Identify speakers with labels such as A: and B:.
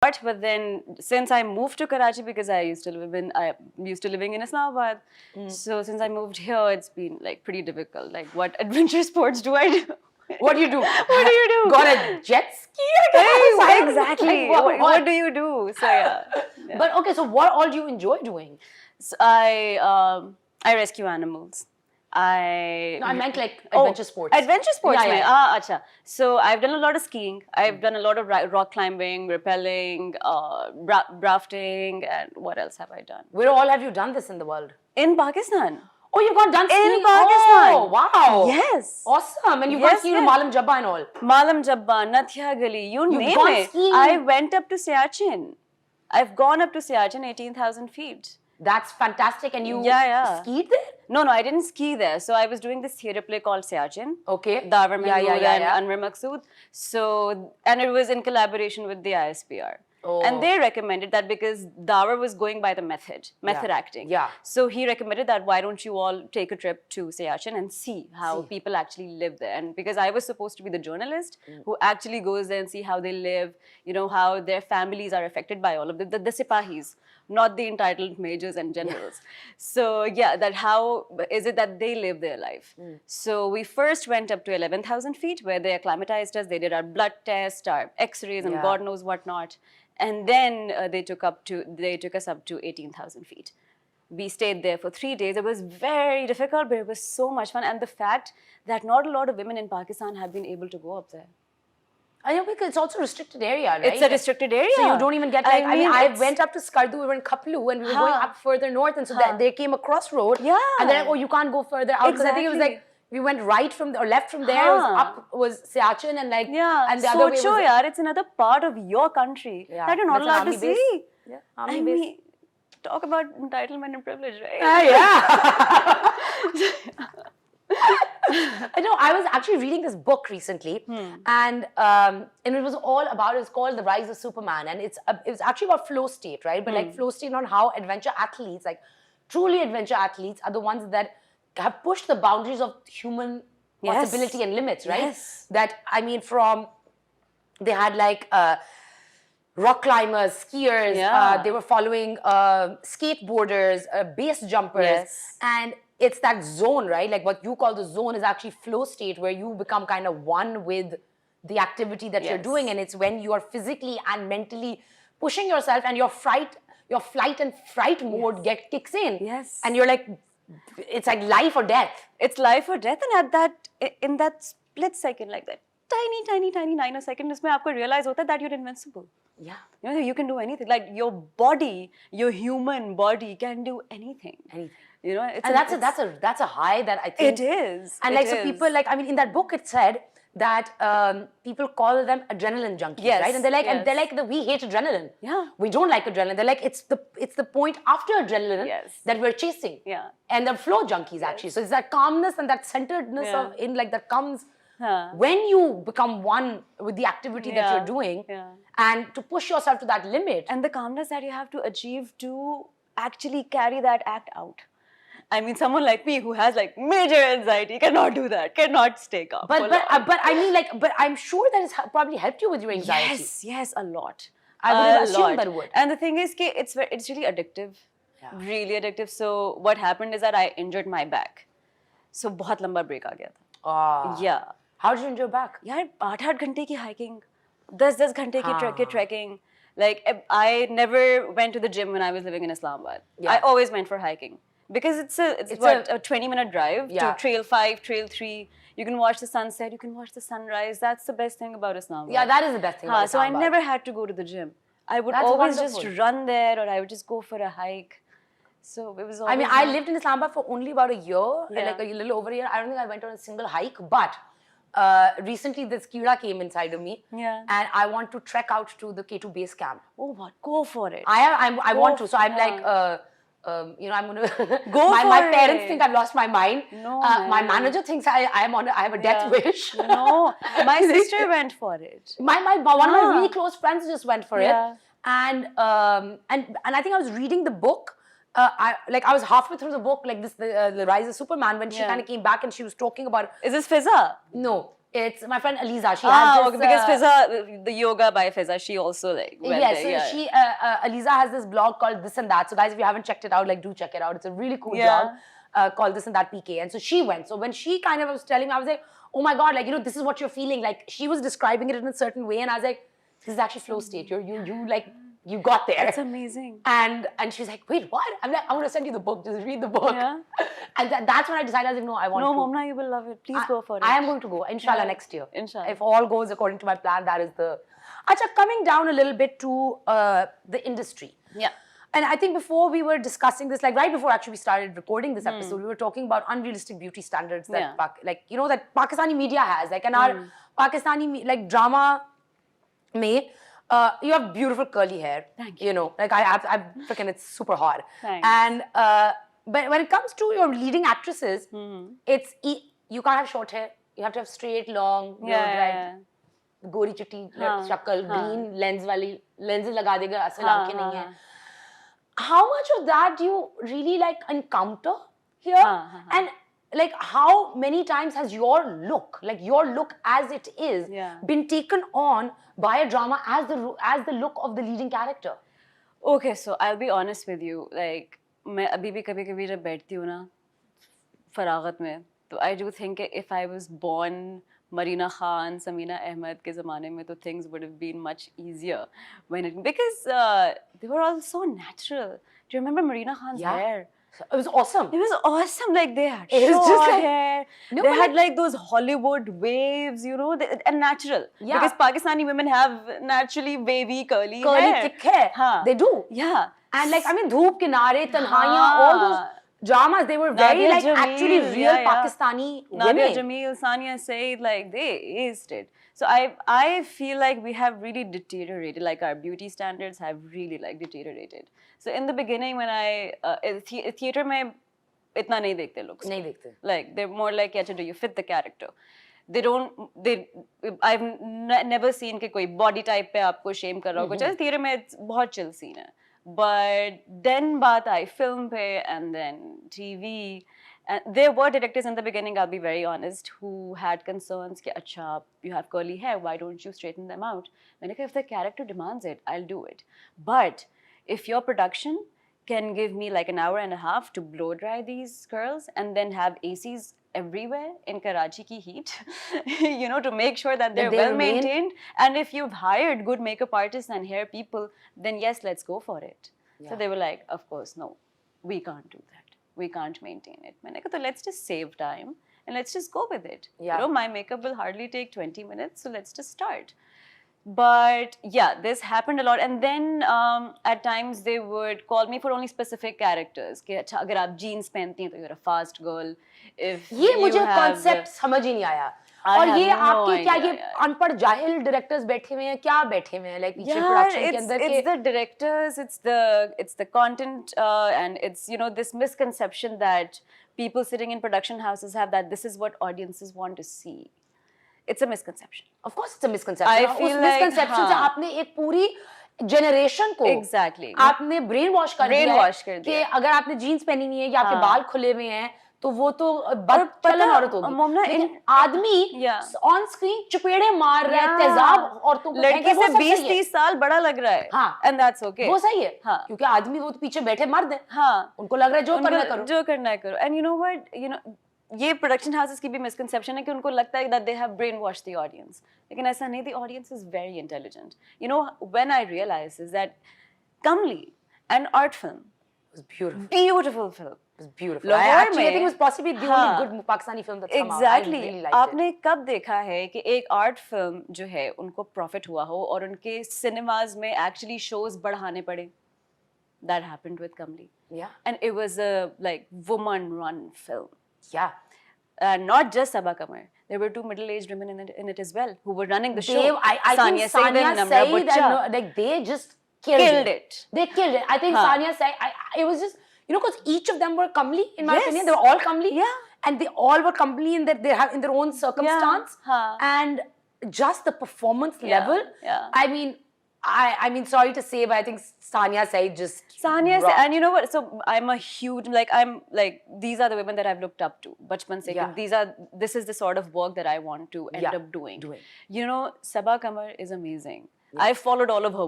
A: But then since I moved to Karachi, because I used to living in Islamabad, so since I moved here, it's been like pretty difficult. Like, what adventure sports do I do?
B: What do you do?
A: What do you do?
B: Got a jet ski, I guess?
A: Hey, exactly. What do you do? So yeah.
B: But okay, so what all do you enjoy doing?
A: So I rescue animals.
B: No, I meant like adventure sports.
A: Adventure sports.
B: Yeah.
A: Acha. So I've done a lot of skiing. I've done a lot of rock climbing, rappelling, rafting, and what else have I done?
B: Where all have you done this in the world?
A: In Pakistan.
B: Oh, you've gone done skiing?
A: In Pakistan.
B: Oh, wow.
A: Yes.
B: Awesome. And you've gone skiing to Malam Jabba and all?
A: Malam Jabba, Nathia Gali, you name
B: gone
A: it.
B: skiing?
A: I went up to Siachen. I've gone up to Siachen, 18,000 feet.
B: That's fantastic. And you skied there?
A: No, I didn't ski there. So I was doing this theatre play called Siachen.
B: Okay.
A: Davar Mahmood and Anwar Maqsood. So, and it was in collaboration with the ISPR.
B: Oh.
A: And they recommended that because Davar was going by the method acting.
B: Yeah.
A: So he recommended that why don't you all take a trip to Siachen and see how people actually live there. And because I was supposed to be the journalist who actually goes there and see how they live, you know, how their families are affected by all of the Sipahis, not the entitled majors and generals. So yeah, that how is it that they live their life? So we first went up to 11,000 feet where they acclimatized us. They did our blood test, our x-rays and God knows what not. And then they took us up to 18,000 feet. We stayed there for 3 days. It was very difficult, but it was so much fun. And the fact that not a lot of women in Pakistan have been able to go up there.
B: I know, because it's also a restricted area, right?
A: It's a restricted area.
B: So you don't even get like, I went up to Skardu, we were in Kaplu, and we were going up further north, and so they came across road.
A: Yeah.
B: And they're like, oh, you can't go further out. Because I think it was like, we went right from, or left from there, up was Siachen, and like, and the other way was...
A: yaar, it's another part of your country that you're not allowed to see.
B: Yeah, army base.
A: Talk about entitlement and privilege, right?
B: Yeah. I know, I was actually reading this book recently, and it was all about, it's called The Rise of Superman, and it was actually about flow state, right? But like flow state on how adventure athletes, like truly adventure athletes, are the ones that have pushed the boundaries of human possibility and limits, right?
A: Yes.
B: That, I mean, they had like rock climbers, skiers, they were following skateboarders, base jumpers, and it's that zone, right? Like what you call the zone is actually flow state, where you become kind of one with the activity that you're doing, and it's when you are physically and mentally pushing yourself, and your flight and fright mode kicks in.
A: Yes.
B: And you're like, it's like life or death.
A: It's life or death, and in that split second, like that tiny nanosecond, इसमें आपको realize होता है that you're invincible.
B: Yeah.
A: You know, you can do anything. Like your body, your human body can do anything.
B: Anything.
A: You know,
B: and that's a high that I think
A: it is.
B: And like so people like, I mean, in that book it said that people call them adrenaline junkies, right? And they're like we hate adrenaline.
A: Yeah.
B: We don't like adrenaline. They're like it's the point after adrenaline that we're chasing.
A: Yeah.
B: And they're flow junkies actually. So it's that calmness and that centeredness that comes when you become one with the activity that you're doing, and to push yourself to that limit.
A: And the calmness that you have to achieve to actually carry that act out. I mean, someone like me who has like major anxiety cannot do that, cannot stay calm.
B: But I mean, like, but I'm sure that it's probably helped you with your anxiety.
A: Yes, a lot.
B: I would have assumed that it would.
A: And the thing is, it's really addictive, really addictive. So what happened is that I injured my back. So बहुत लंबा break आ गया था. Yeah.
B: How did you injure your back?
A: यार 8-8 घंटे की hiking, 10-10 घंटे की trekking. Like I never went to the gym when I was living in Islamabad. I always went for hiking. Because it's a 20-minute drive to Trail 5, Trail 3. You can watch the sunset, you can watch the sunrise. That's the best thing about Islamabad.
B: Yeah, that is the best thing about Islamabad.
A: So I never had to go to the gym. I would always just run there, or I would just go for a hike. So it was always...
B: I mean, I lived in Islamabad for only about a year, like a little over a year. I don't think I went on a single hike, but recently this Kira came inside of me, and I want to trek out to the K2 base camp.
A: Oh, what? Go for it.
B: I want to. So I'm like... you know, I'm gonna go. My parents think I've lost my mind.
A: No,
B: my manager thinks I have a death wish.
A: No, my sister went for it.
B: One of my really close friends just went for it, and I think I was reading the book. I was halfway through the book, like this, the Rise of Superman, when she kind of came back and she was talking about.
A: Is this Fizza?
B: No. It's my friend Aliza. She has this...
A: okay, because Fizza, the yoga by Fizza, she also like went
B: yes,
A: there.
B: so
A: Yeah.
B: she, Aliza has this blog called This and That. So guys, if you haven't checked it out, like do check it out. It's a really cool blog called This and That PK. And so she went. So when she kind of was telling me, I was like, oh my God, like, you know, this is what you're feeling. Like she was describing it in a certain way. And I was like, this is actually flow state. You got there.
A: It's amazing.
B: And she's like, wait, what? I'm like, I'm going to send you the book. Just read the book.
A: Yeah.
B: And that's when I decided, I was like, no, I want to.
A: No, Momna, you will love it. Please go for it.
B: I am going to go, inshallah, next year.
A: Inshallah.
B: If all goes according to my plan, that is the... Acha, coming down a little bit to the industry.
A: Yeah.
B: And I think before we were discussing this, like right before actually we started recording this episode, we were talking about unrealistic beauty standards that, like, you know, that Pakistani media has. Like, and our Pakistani, like, drama mein, you have beautiful curly hair.
A: Thank you.
B: You know, like I freaking, it's super hot.
A: Thanks.
B: And but when it comes to your leading actresses, it's you can't have short hair. You have to have straight, long, gori chitti shakal, green lens wali lenses laga dega, asal aankhein nahi hai. How much of that do you really like encounter here? And like how many times has your look as it is been taken on by a drama as the look of the leading character?
A: Okay, so I'll be honest with you. Like, मैं अभी भी कभी-कभी जब बैठती हूँ ना फरागत में, तो I do think if I was born Marina Khan, Samina Ahmed के ज़माने में, तो things would have been much easier because they were all so natural. Do you remember Marina Khan's hair?
B: It was awesome.
A: It was awesome. Like they had short hair. No, they had like those Hollywood waves, you know, and natural. Yeah. Because Pakistani women have naturally wavy, curly hair.
B: Thick hair. They do.
A: Yeah.
B: And like, I mean, Dhoop Kinare, Tanhaiyan, all those dramas, they were very like actually real Pakistani women.
A: Nadia Jamil, Sania Said, like they aced it. So I feel like we have really deteriorated, like our beauty standards have really like deteriorated. So in the beginning when I, theater mein itna nahi dekhte looks.
B: Nahi dekhte.
A: Like they're more like, yeah, do you fit the character? I've never seen कि कोई body type पे आपको shame कर रहा हो कुछ. Theater में बहुत chill scene है. But then baat I film पे and then TV. And there were directors in the beginning, I'll be very honest, who had concerns कि अच्छा, you have curly hair, why don't you straighten them out? मैंने कहा, if the character demands it, I'll do it. But if your production can give me like an hour and a half to blow dry these curls and then have ACs everywhere in Karachi ki heat, you know, to make sure that they're well maintained. And if you've hired good makeup artists and hair people, then yes, let's go for it. Yeah. So they were like, of course, no, we can't do that. We can't maintain it. मैंने कहा, तो let's just save time and let's just go with it. Yeah. You know, my makeup will hardly take 20 minutes, so let's just start. But yeah, this happened a lot. And then at times they would call me for only specific characters. कि अच्छा, अगर आप jeans पहनती हैं तो you're a fast girl. If
B: ये मुझे concept समझ ही नहीं आया. और ये आपके क्या ये अनपढ़ जाहिल directors बैठे हुए हैं, क्या बैठे हुए हैं, like पीछे production के अंदर के?
A: It's the directors, it's the content, and it's, you know, this misconception that people sitting in production houses have that this is what audiences want to see. It's a misconception.
B: Of course, it's a misconception.
A: I feel
B: उस misconception से आपने एक पूरी generation को आपने brain wash कर दिया है कि अगर आपने jeans पहनी नहीं है या आपके बाल खुले हुए हैं तो वो तो बदचलन औरत होगी. लेकिन आदमी on screen चुपेड़े मार रहा है, तेजाब औरतों को
A: लड़की से 20-30 साल बड़ा लग रहा है. हाँ. And that's okay.
B: वो सही है. हाँ. क्योंकि आदमी वो तो पीछे बैठे मर्द हैं. हाँ. उनको लग रहा है जो करना है करो.
A: And you know what? You know, ये production houses की भी misconception है कि उनको लगता है that they have brainwashed the audience. लेकिन ऐसा नहीं, the audience is very intelligent. You know, when I realized is that Kamli, an art film,
B: was beautiful.
A: Beautiful film.
B: It was beautiful. I think it was possibly the only good Pakistani film that's come out.
A: Exactly.
B: I really liked it.
A: आपने कब देखा है कि एक art film जो है उनको profit हुआ हो और उनके cinemas में actually shows बढ़ाने पड़े? That happened with Kamli.
B: Yeah.
A: And it was a like woman-run film.
B: Yeah.
A: Not just Sabaa Kamar. There were two middle-aged women in it as well who were running the show.
B: I think Sania Said and like they just killed it. They killed it. I think Sania Said, it was just, you know, because each of them were comely, in my opinion. They were all comely. Yeah. And they all were comely in their own circumstance. Yeah. And just the performance level. Yeah. I mean, I mean, sorry to say, but I think Sania Said just
A: Sania,
B: rocked.
A: and you know what? So I'm a huge I'm like these are the women that I've looked up to. Bachpan se, this is the sort of work that I want to end up doing. You know, Sabah Kamar is amazing. I've followed all of her